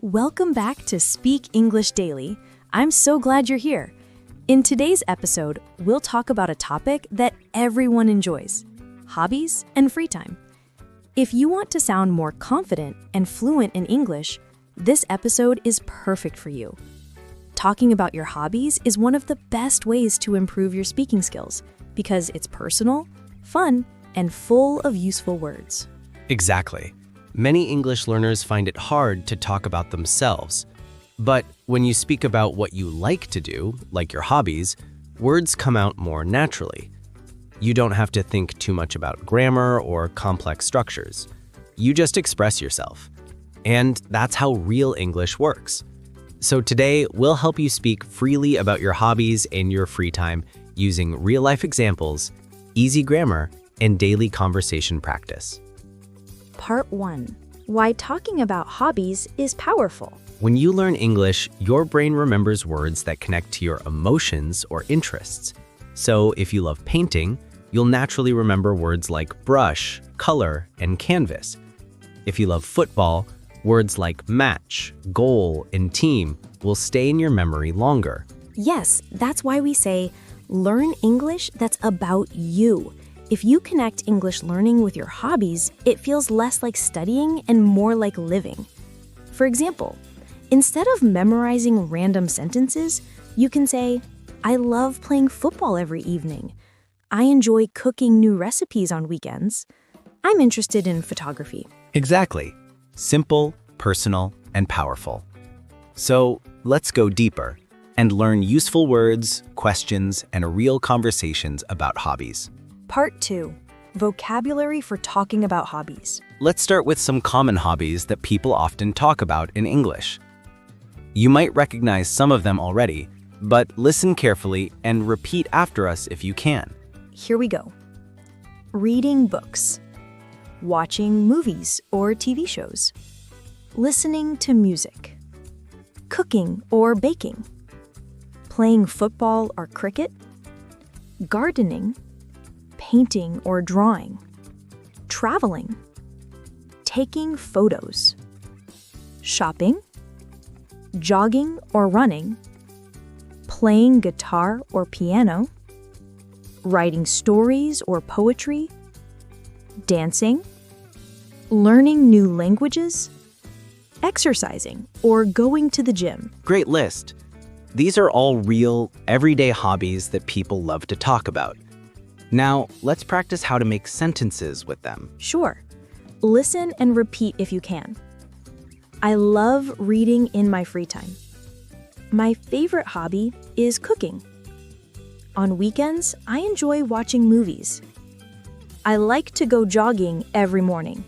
Welcome back to Speak English Daily. I'm so glad you're here. In today's episode, we'll talk about a topic that everyone enjoys: hobbies and free time. If you want to sound more confident and fluent in English, this episode is perfect for you. Talking about your hobbies is one of the best ways to improve your speaking skills because it's personal, fun, and full of useful words. Exactly. Many English learners find it hard to talk about themselves. But when you speak about what you like to do, like your hobbies, words come out more naturally. You don't have to think too much about grammar or complex structures. You just express yourself. And that's how real English works. So today, we'll help you speak freely about your hobbies and your free time using real-life examples, easy grammar, and daily conversation practice. Part 1. Why talking about hobbies is powerful. When you learn English, your brain remembers words that connect to your emotions or interests. So if you love painting, you'll naturally remember words like brush, color, and canvas. If you love football, words like match, goal, and team will stay in your memory longer. Yes, that's why we say, learn English that's about you. If you connect English learning with your hobbies, it feels less like studying and more like living. For example, instead of memorizing random sentences, you can say, I love playing football every evening. I enjoy cooking new recipes on weekends. I'm interested in photography. Exactly. Simple, personal, and powerful. So let's go deeper and learn useful words, questions, and real conversations about hobbies. Part 2. Vocabulary for talking about hobbies. Let's start with some common hobbies that people often talk about in English. You might recognize some of them already, but listen carefully and repeat after us if you can. Here we go. Reading books. Watching movies or TV shows. Listening to music. Cooking or baking. Playing football or cricket. Gardening. Painting or drawing. Traveling. Taking photos. Shopping. Jogging or running. Playing guitar or piano. Writing stories or poetry. Dancing. Learning new languages. Exercising or going to the gym. Great list. These are all real, everyday hobbies that people love to talk about. Now, let's practice how to make sentences with them. Sure. Listen and repeat if you can. I love reading in my free time. My favorite hobby is cooking. On weekends, I enjoy watching movies. I like to go jogging every morning.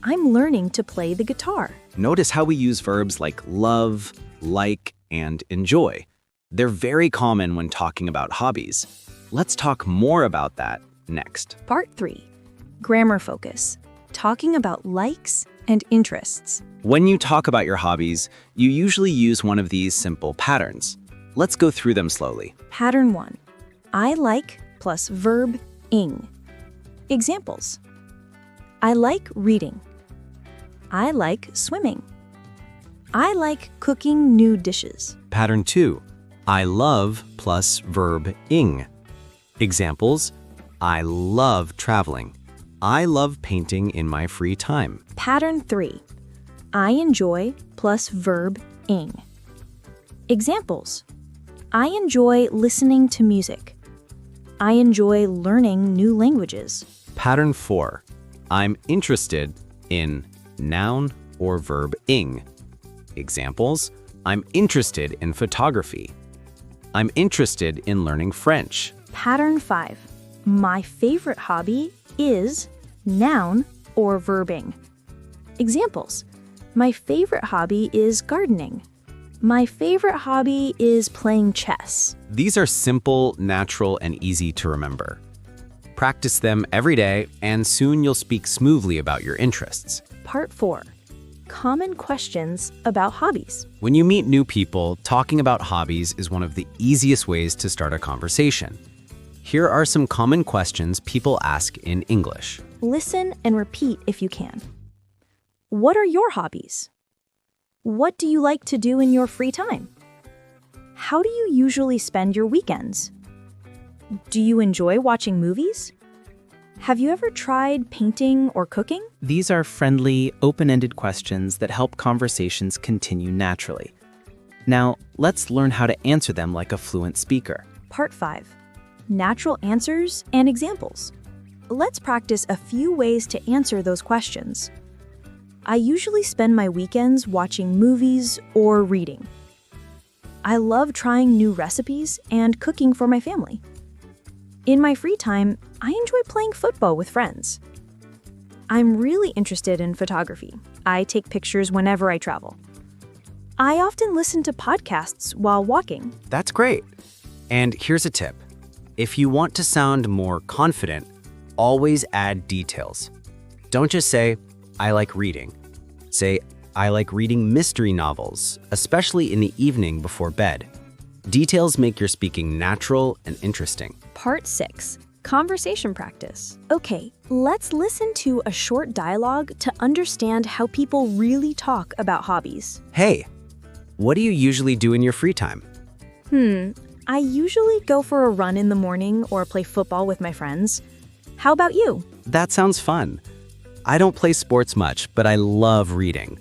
I'm learning to play the guitar. Notice how we use verbs like love, like, and enjoy. They're very common when talking about hobbies. Let's talk more about that next. Part 3. Grammar focus. Talking about likes and interests. When you talk about your hobbies, you usually use one of these simple patterns. Let's go through them slowly. Pattern 1. I like plus verb ing. Examples. I like reading. I like swimming. I like cooking new dishes. Pattern 2. I love plus verb ing. Examples. I love traveling. I love painting in my free time. Pattern 3. I enjoy plus verb ing. Examples. I enjoy listening to music. I enjoy learning new languages. Pattern 4. I'm interested in noun or verb ing. Examples. I'm interested in photography. I'm interested in learning French. Pattern 5. My favorite hobby is noun or verbing. Examples. My favorite hobby is gardening. My favorite hobby is playing chess. These are simple, natural, and easy to remember. Practice them every day, and soon you'll speak smoothly about your interests. Part 4. Common questions about hobbies. When you meet new people, talking about hobbies is one of the easiest ways to start a conversation. Here are some common questions people ask in English. Listen and repeat if you can. What are your hobbies? What do you like to do in your free time? How do you usually spend your weekends? Do you enjoy watching movies? Have you ever tried painting or cooking? These are friendly, open-ended questions that help conversations continue naturally. Now, let's learn how to answer them like a fluent speaker. Part 5. Natural answers and examples. Let's practice a few ways to answer those questions. I usually spend my weekends watching movies or reading. I love trying new recipes and cooking for my family. In my free time, I enjoy playing football with friends. I'm really interested in photography. I take pictures whenever I travel. I often listen to podcasts while walking. That's great. And here's a tip. If you want to sound more confident, always add details. Don't just say, I like reading. Say, I like reading mystery novels, especially in the evening before bed. Details make your speaking natural and interesting. Part 6. Conversation practice. Okay, let's listen to a short dialogue to understand how people really talk about hobbies. Hey, what do you usually do in your free time? I usually go for a run in the morning or play football with my friends. How about you? That sounds fun. I don't play sports much, but I love reading.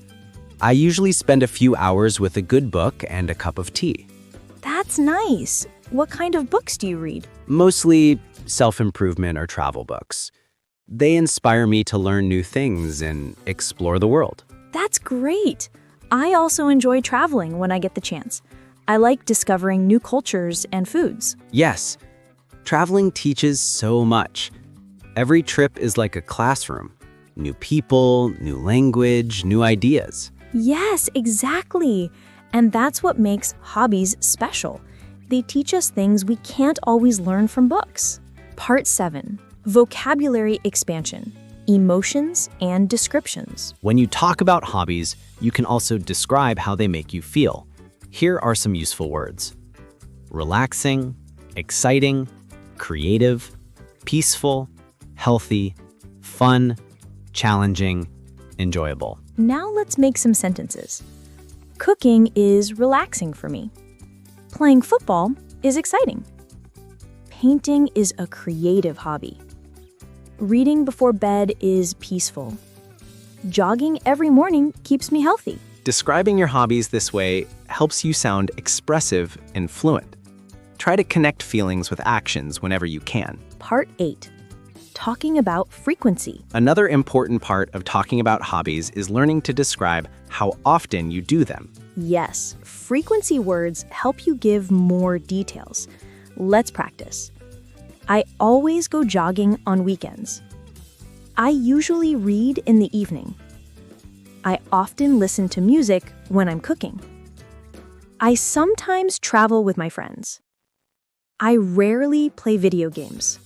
I usually spend a few hours with a good book and a cup of tea. That's nice. What kind of books do you read? Mostly self-improvement or travel books. They inspire me to learn new things and explore the world. That's great. I also enjoy traveling when I get the chance. I like discovering new cultures and foods. Yes, traveling teaches so much. Every trip is like a classroom. New people, new language, new ideas. Yes, exactly. And that's what makes hobbies special. They teach us things we can't always learn from books. Part 7. Vocabulary expansion. Emotions and descriptions. When you talk about hobbies, you can also describe how they make you feel. Here are some useful words. Relaxing, exciting, creative, peaceful, healthy, fun, challenging, enjoyable. Now let's make some sentences. Cooking is relaxing for me. Playing football is exciting. Painting is a creative hobby. Reading before bed is peaceful. Jogging every morning keeps me healthy. Describing your hobbies this way helps you sound expressive and fluent. Try to connect feelings with actions whenever you can. Part 8. Talking about frequency. Another important part of talking about hobbies is learning to describe how often you do them. Yes, frequency words help you give more details. Let's practice. I always go jogging on weekends. I usually read in the evening. I often listen to music when I'm cooking. I sometimes travel with my friends. I rarely play video games.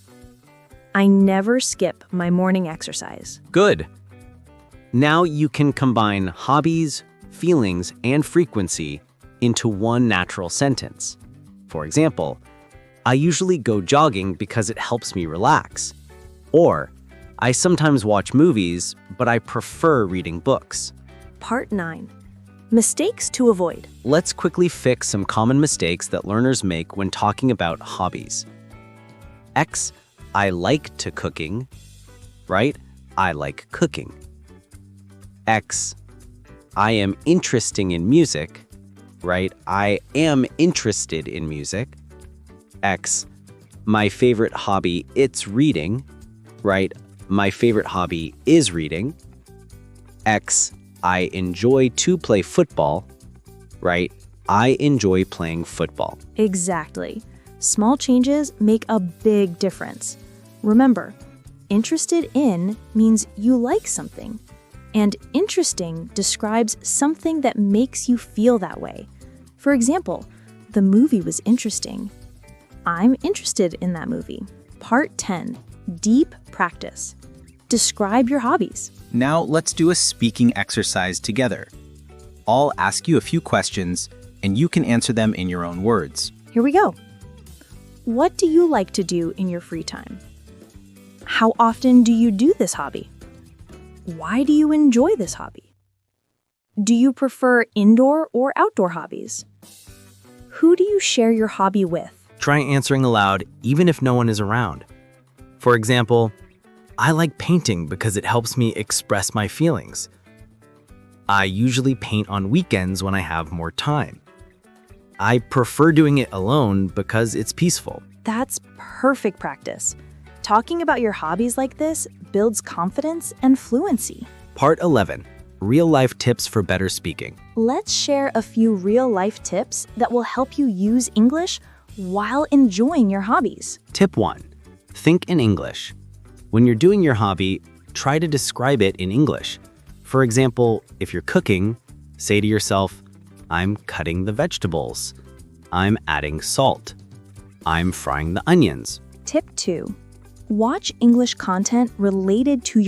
I never skip my morning exercise. Good. Now you can combine hobbies, feelings, and frequency into one natural sentence. For example, I usually go jogging because it helps me relax. Or, I sometimes watch movies, but I prefer reading books. Part 9. Mistakes to avoid. Let's quickly fix some common mistakes that learners make when talking about hobbies. X, I like to cooking, right? I like cooking. X, I am interesting in music, right? I am interested in music. X, my favorite hobby, it's reading, right? My favorite hobby is reading. X, I enjoy to play football, right? I enjoy playing football. Exactly. Small changes make a big difference. Remember, interested in means you like something, and interesting describes something that makes you feel that way. For example, the movie was interesting. I'm interested in that movie. Part 10. Deep practice. Describe your hobbies. Now let's do a speaking exercise together. I'll ask you a few questions, and you can answer them in your own words. Here we go. What do you like to do in your free time? How often do you do this hobby? Why do you enjoy this hobby? Do you prefer indoor or outdoor hobbies? Who do you share your hobby with? Try answering aloud even if no one is around. For example, I like painting because it helps me express my feelings. I usually paint on weekends when I have more time. I prefer doing it alone because it's peaceful. That's perfect practice. Talking about your hobbies like this builds confidence and fluency. Part 11. Real-life tips for better speaking. Let's share a few real-life tips that will help you use English while enjoying your hobbies. Tip 1. Think in English. When you're doing your hobby, try to describe it in English. For example, if you're cooking, say to yourself, I'm cutting the vegetables. I'm adding salt. I'm frying the onions. Tip 2. Watch English content related to your